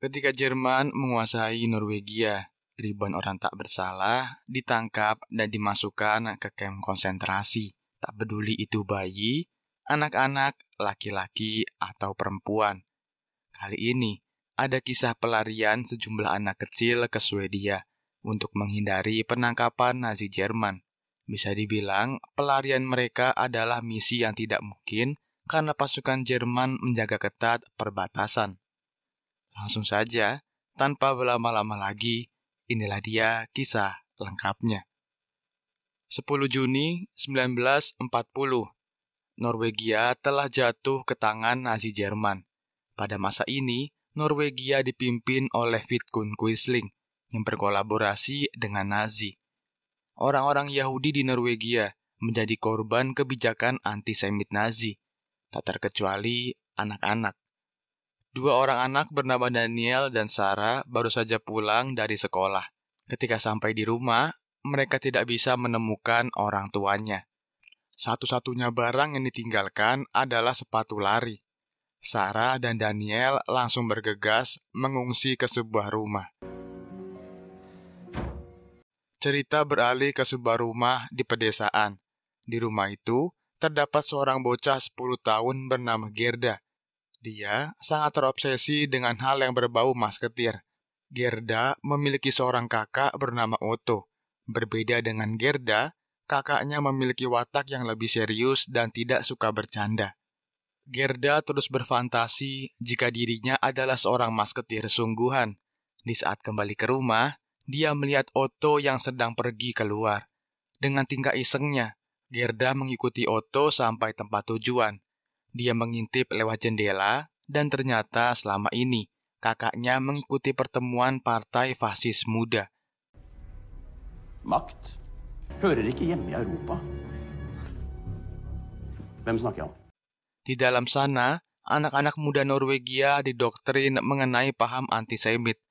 Ketika Jerman menguasai Norwegia, ribuan orang tak bersalah ditangkap dan dimasukkan ke kamp konsentrasi. Tak peduli itu bayi, anak-anak, laki-laki, atau perempuan. Kali ini, ada kisah pelarian sejumlah anak kecil ke Swedia untuk menghindari penangkapan Nazi Jerman. Bisa dibilang, pelarian mereka adalah misi yang tidak mungkin karena pasukan Jerman menjaga ketat perbatasan. Langsung saja, tanpa berlama-lama lagi, inilah dia kisah lengkapnya. 10 Juni 1940, Norwegia telah jatuh ke tangan Nazi Jerman. Pada masa ini, Norwegia dipimpin oleh Vidkun Quisling yang berkolaborasi dengan Nazi. Orang-orang Yahudi di Norwegia menjadi korban kebijakan antisemit Nazi, tak terkecuali anak-anak. 2 orang anak bernama Daniel dan Sarah baru saja pulang dari sekolah. Ketika sampai di rumah, mereka tidak bisa menemukan orang tuanya. Satu-satunya barang yang ditinggalkan adalah sepatu lari. Sarah dan Daniel langsung bergegas mengungsi ke sebuah rumah. Cerita beralih ke sebuah rumah di pedesaan. Di rumah itu, terdapat seorang bocah 10 tahun bernama Gerda. Dia sangat terobsesi dengan hal yang berbau masketir. Gerda memiliki seorang kakak bernama Otto. Berbeda dengan Gerda, kakaknya memiliki watak yang lebih serius dan tidak suka bercanda. Gerda terus berfantasi jika dirinya adalah seorang masketir sungguhan. Di saat kembali ke rumah, dia melihat Otto yang sedang pergi keluar. Dengan tingkah isengnya, Gerda mengikuti Otto sampai tempat tujuan. Dia mengintip lewat jendela, dan ternyata selama ini kakaknya mengikuti pertemuan partai fasis muda. Makt hører ikke hjemme i Europa. Hvem snakker jeg om? Di dalam sana, anak-anak muda Norwegia didoktrin mengenai paham antisemit.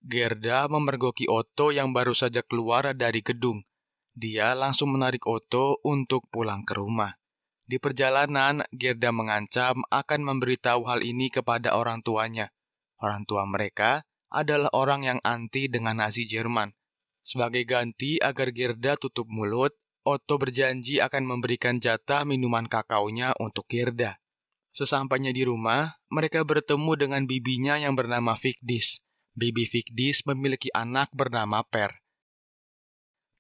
Gerda memergoki Otto yang baru saja keluar dari gedung. Dia langsung menarik Otto untuk pulang ke rumah. Di perjalanan, Gerda mengancam akan memberitahu hal ini kepada orang tuanya. Orang tua mereka adalah orang yang anti dengan Nazi Jerman. Sebagai ganti agar Gerda tutup mulut, Otto berjanji akan memberikan jatah minuman kakaonya untuk Gerda. Sesampainya di rumah, mereka bertemu dengan bibinya yang bernama Vigdis. Bibi Vigdis memiliki anak bernama Per.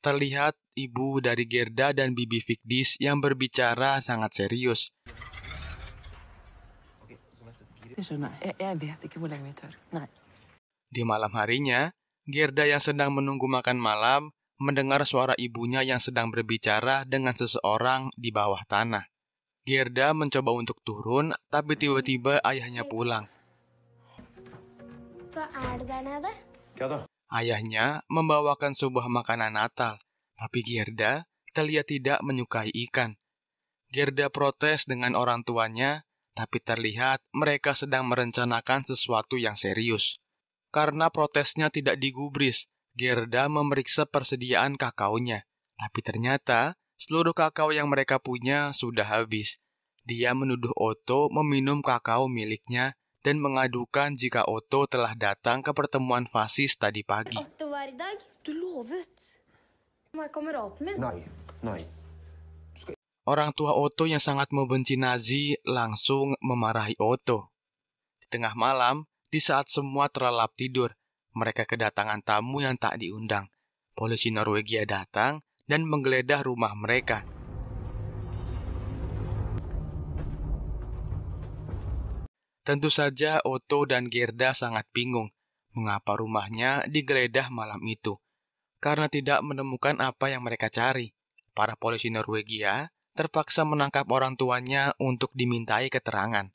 Terlihat ibu dari Gerda dan Bibi Vigdis yang berbicara sangat serius. Di malam harinya, Gerda yang sedang menunggu makan malam mendengar suara ibunya yang sedang berbicara dengan seseorang di bawah tanah. Gerda mencoba untuk turun, tapi tiba-tiba ayahnya pulang. Ayahnya membawakan sebuah makanan Natal, tapi Gerda terlihat tidak menyukai ikan. Gerda protes dengan orang tuanya, tapi terlihat mereka sedang merencanakan sesuatu yang serius. Karena protesnya tidak digubris, Gerda memeriksa persediaan kakaonya, tapi ternyata seluruh kakao yang mereka punya sudah habis. Dia menuduh Otto meminum kakao miliknya dan mengadukan jika Otto telah datang ke pertemuan fasis tadi pagi. Orang tua Otto yang sangat membenci Nazi langsung memarahi Otto. Di tengah malam, di saat semua terlelap tidur, mereka kedatangan tamu yang tak diundang. Polisi Norwegia datang dan menggeledah rumah mereka. Tentu saja Otto dan Gerda sangat bingung mengapa rumahnya digeledah malam itu. Karena tidak menemukan apa yang mereka cari, para polisi Norwegia terpaksa menangkap orang tuanya untuk dimintai keterangan.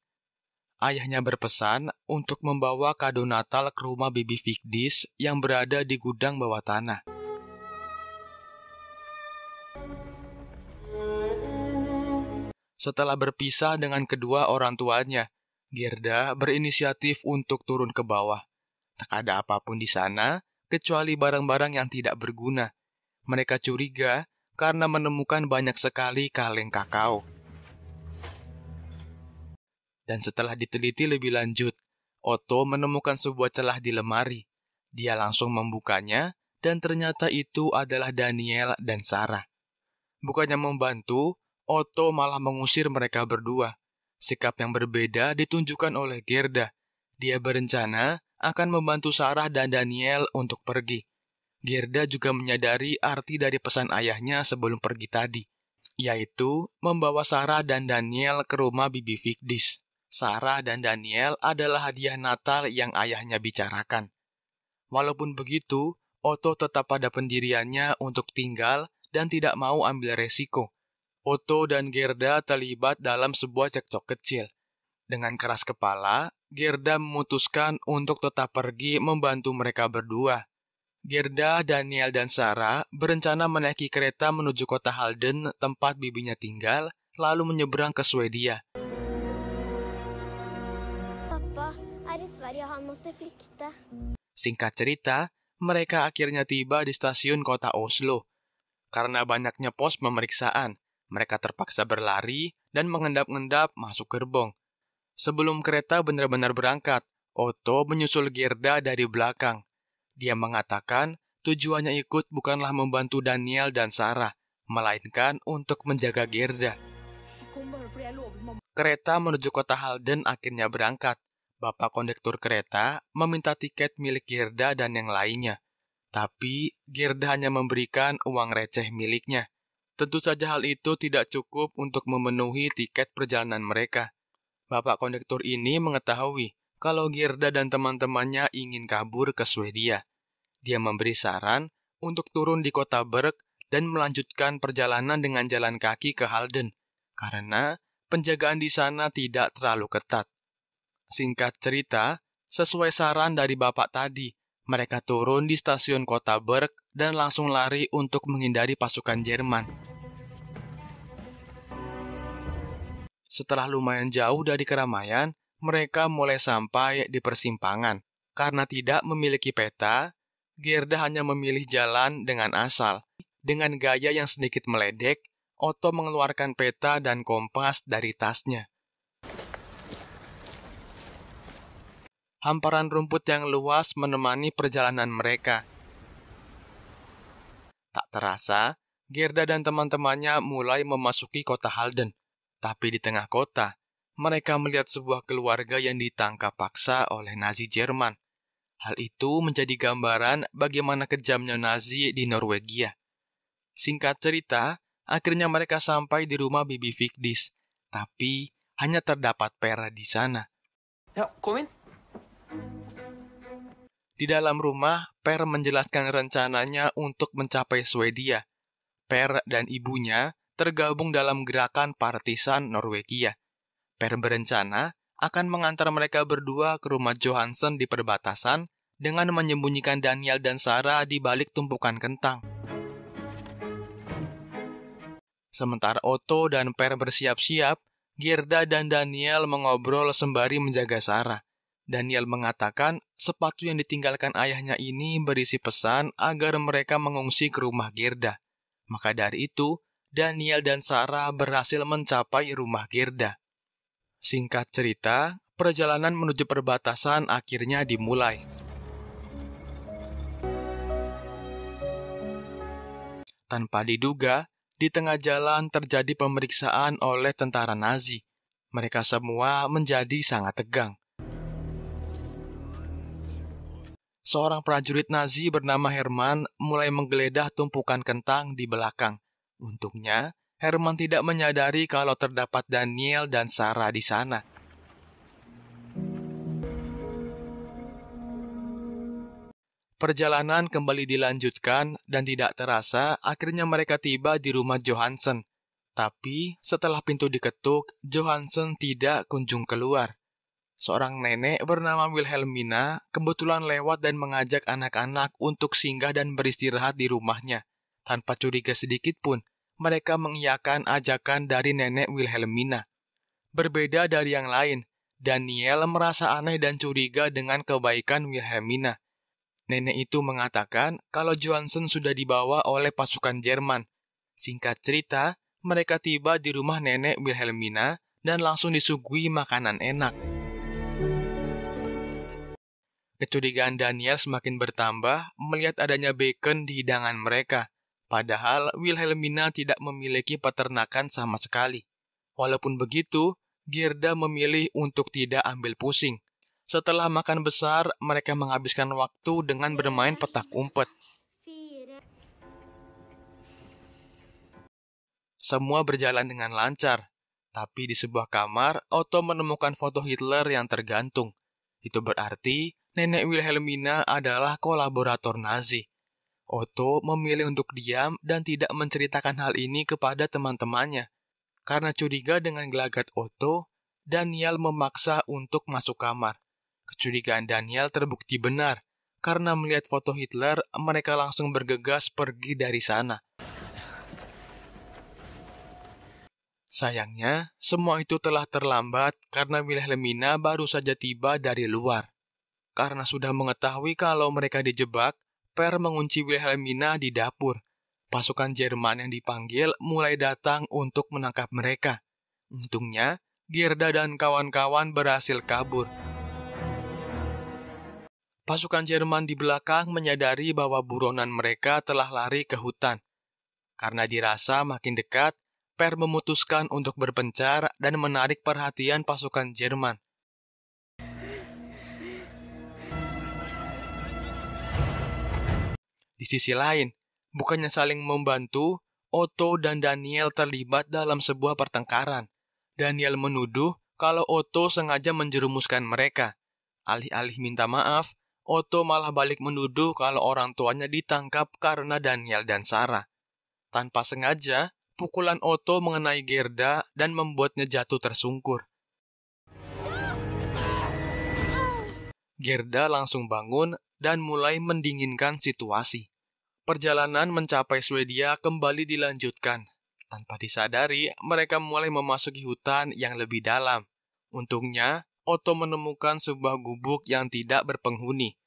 Ayahnya berpesan untuk membawa kado Natal ke rumah Bibi Vigdis yang berada di gudang bawah tanah. Setelah berpisah dengan kedua orang tuanya, Gerda berinisiatif untuk turun ke bawah. Tak ada apapun di sana, kecuali barang-barang yang tidak berguna. Mereka curiga karena menemukan banyak sekali kaleng kakao. Dan setelah diteliti lebih lanjut, Otto menemukan sebuah celah di lemari. Dia langsung membukanya, dan ternyata itu adalah Daniel dan Sarah. Bukannya membantu, Otto malah mengusir mereka berdua. Sikap yang berbeda ditunjukkan oleh Gerda. Dia berencana akan membantu Sarah dan Daniel untuk pergi. Gerda juga menyadari arti dari pesan ayahnya sebelum pergi tadi, yaitu membawa Sarah dan Daniel ke rumah Bibi Vigdis. Sarah dan Daniel adalah hadiah Natal yang ayahnya bicarakan. Walaupun begitu, Otto tetap pada pendiriannya untuk tinggal dan tidak mau ambil resiko. Otto dan Gerda terlibat dalam sebuah cekcok kecil. Dengan keras kepala, Gerda memutuskan untuk tetap pergi membantu mereka berdua. Gerda, Daniel, dan Sarah berencana menaiki kereta menuju kota Halden, tempat bibinya tinggal, lalu menyeberang ke Swedia. Pappa, i Sverige han måtte flykte. Singkat cerita, mereka akhirnya tiba di stasiun kota Oslo. Karena banyaknya pos pemeriksaan, mereka terpaksa berlari dan mengendap-endap masuk gerbong. Sebelum kereta benar-benar berangkat, Otto menyusul Gerda dari belakang. Dia mengatakan tujuannya ikut bukanlah membantu Daniel dan Sarah, melainkan untuk menjaga Gerda. Kereta menuju kota Halden akhirnya berangkat. Bapak kondektur kereta meminta tiket milik Gerda dan yang lainnya. Tapi Gerda hanya memberikan uang receh miliknya. Tentu saja hal itu tidak cukup untuk memenuhi tiket perjalanan mereka. Bapak kondektur ini mengetahui kalau Gerda dan teman-temannya ingin kabur ke Swedia. Dia memberi saran untuk turun di kota Berg dan melanjutkan perjalanan dengan jalan kaki ke Halden, karena penjagaan di sana tidak terlalu ketat. Singkat cerita, sesuai saran dari bapak tadi, mereka turun di stasiun kota Berg dan langsung lari untuk menghindari pasukan Jerman. Setelah lumayan jauh dari keramaian, mereka mulai sampai di persimpangan. Karena tidak memiliki peta, Gerda hanya memilih jalan dengan asal. Dengan gaya yang sedikit meledek, Otto mengeluarkan peta dan kompas dari tasnya. Hamparan rumput yang luas menemani perjalanan mereka. Tak terasa, Gerda dan teman-temannya mulai memasuki kota Halden. Tapi di tengah kota, mereka melihat sebuah keluarga yang ditangkap paksa oleh Nazi Jerman. Hal itu menjadi gambaran bagaimana kejamnya Nazi di Norwegia. Singkat cerita, akhirnya mereka sampai di rumah Bibi Vigdis, tapi hanya terdapat Per di sana. Ja, kom inn. Di dalam rumah, Per menjelaskan rencananya untuk mencapai Swedia. Per dan ibunya tergabung dalam gerakan partisan Norwegia. Per berencana akan mengantar mereka berdua ke rumah Johansen di perbatasan dengan menyembunyikan Daniel dan Sarah di balik tumpukan kentang. Sementara Otto dan Per bersiap-siap, Gerda dan Daniel mengobrol sembari menjaga Sarah. Daniel mengatakan sepatu yang ditinggalkan ayahnya ini berisi pesan agar mereka mengungsi ke rumah Gerda. Maka dari itu, Daniel dan Sarah berhasil mencapai rumah Gerda. Singkat cerita, perjalanan menuju perbatasan akhirnya dimulai. Tanpa diduga, di tengah jalan terjadi pemeriksaan oleh tentara Nazi. Mereka semua menjadi sangat tegang. Seorang prajurit Nazi bernama Herman mulai menggeledah tumpukan kentang di belakang. Untungnya, Herman tidak menyadari kalau terdapat Daniel dan Sarah di sana. Perjalanan kembali dilanjutkan dan tidak terasa akhirnya mereka tiba di rumah Johansen. Tapi setelah pintu diketuk, Johansen tidak kunjung keluar. Seorang nenek bernama Wilhelmina kebetulan lewat dan mengajak anak-anak untuk singgah dan beristirahat di rumahnya. Tanpa curiga sedikit pun, mereka mengiyakan ajakan dari nenek Wilhelmina. Berbeda dari yang lain, Daniel merasa aneh dan curiga dengan kebaikan Wilhelmina. Nenek itu mengatakan kalau Johansen sudah dibawa oleh pasukan Jerman. Singkat cerita, mereka tiba di rumah nenek Wilhelmina dan langsung disuguhi makanan enak. Kecurigaan Daniel semakin bertambah melihat adanya bacon di hidangan mereka. Padahal Wilhelmina tidak memiliki peternakan sama sekali. Walaupun begitu, Gerda memilih untuk tidak ambil pusing. Setelah makan besar, mereka menghabiskan waktu dengan bermain petak umpet. Semua berjalan dengan lancar, tapi di sebuah kamar, Otto menemukan foto Hitler yang tergantung. Itu berarti nenek Wilhelmina adalah kolaborator Nazi. Otto memilih untuk diam dan tidak menceritakan hal ini kepada teman-temannya. Karena curiga dengan gelagat Otto, Daniel memaksa untuk masuk kamar. Kecurigaan Daniel terbukti benar. Karena melihat foto Hitler, mereka langsung bergegas pergi dari sana. Sayangnya, semua itu telah terlambat karena Wilhelmina baru saja tiba dari luar. Karena sudah mengetahui kalau mereka dijebak, Per mengunci Wilhelmina di dapur. Pasukan Jerman yang dipanggil mulai datang untuk menangkap mereka. Untungnya, Gerda dan kawan-kawan berhasil kabur. Pasukan Jerman di belakang menyadari bahwa buronan mereka telah lari ke hutan. Karena dirasa makin dekat, Per memutuskan untuk berpencar dan menarik perhatian pasukan Jerman. Di sisi lain, bukannya saling membantu, Otto dan Daniel terlibat dalam sebuah pertengkaran. Daniel menuduh kalau Otto sengaja menjerumuskan mereka. Alih-alih minta maaf, Otto malah balik menuduh kalau orang tuanya ditangkap karena Daniel dan Sarah. Tanpa sengaja, pukulan Otto mengenai Gerda dan membuatnya jatuh tersungkur. Gerda langsung bangun dan mulai mendinginkan situasi. Perjalanan mencapai Swedia kembali dilanjutkan. Tanpa disadari, mereka mulai memasuki hutan yang lebih dalam. Untungnya, Otto menemukan sebuah gubuk yang tidak berpenghuni.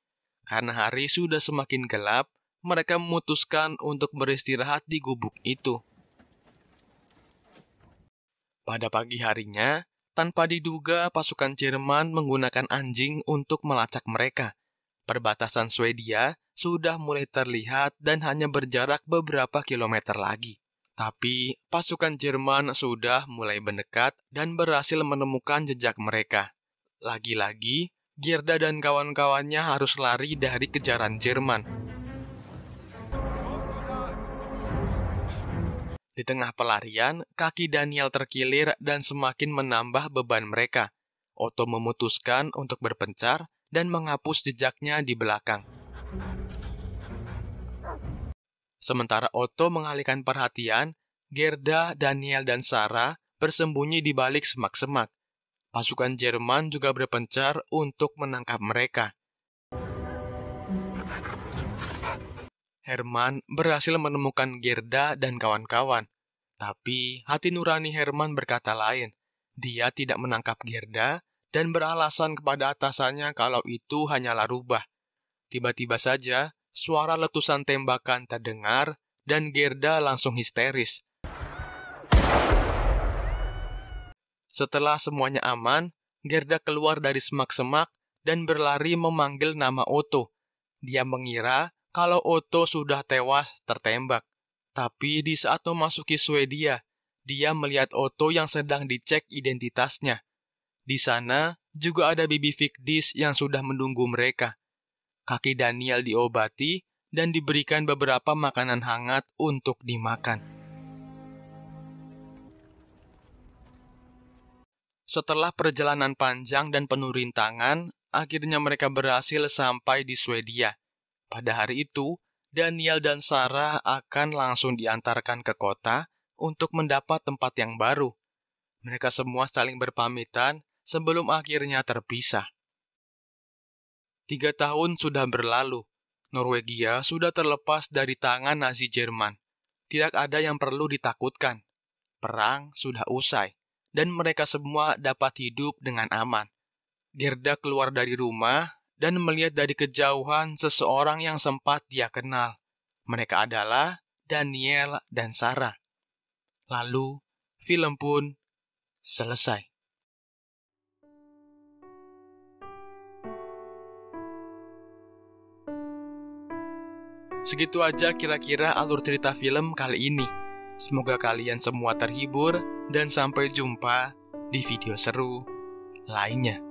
Karena hari sudah semakin gelap, mereka memutuskan untuk beristirahat di gubuk itu. Pada pagi harinya, tanpa diduga pasukan Jerman menggunakan anjing untuk melacak mereka. Perbatasan Swedia sudah mulai terlihat dan hanya berjarak beberapa kilometer lagi. Tapi pasukan Jerman sudah mulai mendekat dan berhasil menemukan jejak mereka. Lagi-lagi, Gerda dan kawan-kawannya harus lari dari kejaran Jerman. Di tengah pelarian, kaki Daniel terkilir dan semakin menambah beban mereka. Otto memutuskan untuk berpencar dan menghapus jejaknya di belakang. Sementara Otto mengalihkan perhatian, Gerda, Daniel, dan Sarah bersembunyi di balik semak-semak. Pasukan Jerman juga berpencar untuk menangkap mereka. Herman berhasil menemukan Gerda dan kawan-kawan. Tapi hati nurani Herman berkata lain. Dia tidak menangkap Gerda dan beralasan kepada atasannya kalau itu hanyalah rubah. Tiba-tiba saja, suara letusan tembakan terdengar dan Gerda langsung histeris. Setelah semuanya aman, Gerda keluar dari semak-semak dan berlari memanggil nama Otto. Dia mengira kalau Otto sudah tewas tertembak. Tapi di saat memasuki Swedia, dia melihat Otto yang sedang dicek identitasnya. Di sana juga ada bibi Vigdis yang sudah menunggu mereka. Kaki Daniel diobati dan diberikan beberapa makanan hangat untuk dimakan. Setelah perjalanan panjang dan penuh rintangan, akhirnya mereka berhasil sampai di Swedia. Pada hari itu, Daniel dan Sarah akan langsung diantarkan ke kota untuk mendapat tempat yang baru. Mereka semua saling berpamitan sebelum akhirnya terpisah. 3 tahun sudah berlalu. Norwegia sudah terlepas dari tangan Nazi Jerman. Tidak ada yang perlu ditakutkan. Perang sudah usai, dan mereka semua dapat hidup dengan aman. Gerda keluar dari rumah dan melihat dari kejauhan seseorang yang sempat dia kenal. Mereka adalah Daniel dan Sarah. Lalu, film pun selesai. Segitu aja kira-kira alur cerita film kali ini. Semoga kalian semua terhibur dan sampai jumpa di video seru lainnya.